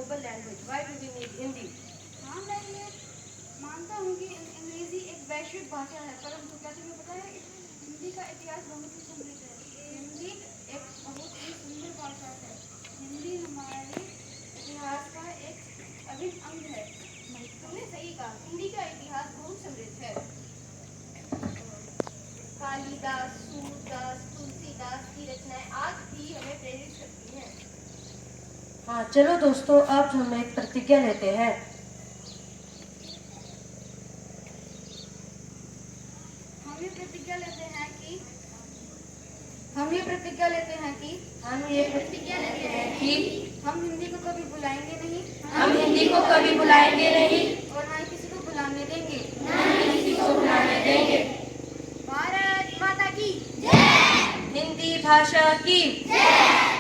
global language. Why do we need Hindi? हाँ, मैं ये मानता हूँ कि अंग्रेजी एक वैश्विक भाषा है, परंतु क्या तुम्हें पता है हिंदी का इतिहास बहुत ही समृद्ध है। हिंदी एक बहुत ही सुंदर भाषा है। हिंदी हमारे इतिहास का एक अभिन्न अंग है। तुमने सही कहा, हिंदी का इतिहास बहुत समृद्ध है। कालिदास, सूरदास, तुलसीदास की रचनाएं आज भी हमें प्रेरित करती हैं। हाँ, चलो दोस्तों, अब हम एक प्रतिज्ञा लेते हैं। हम ये प्रतिज्ञा लेते हैं कि हम हिंदी को कभी बुलाएंगे नहीं। और ना ही किसी को बुलाने देंगे। भारत माता की हिंदी भाषा की जय।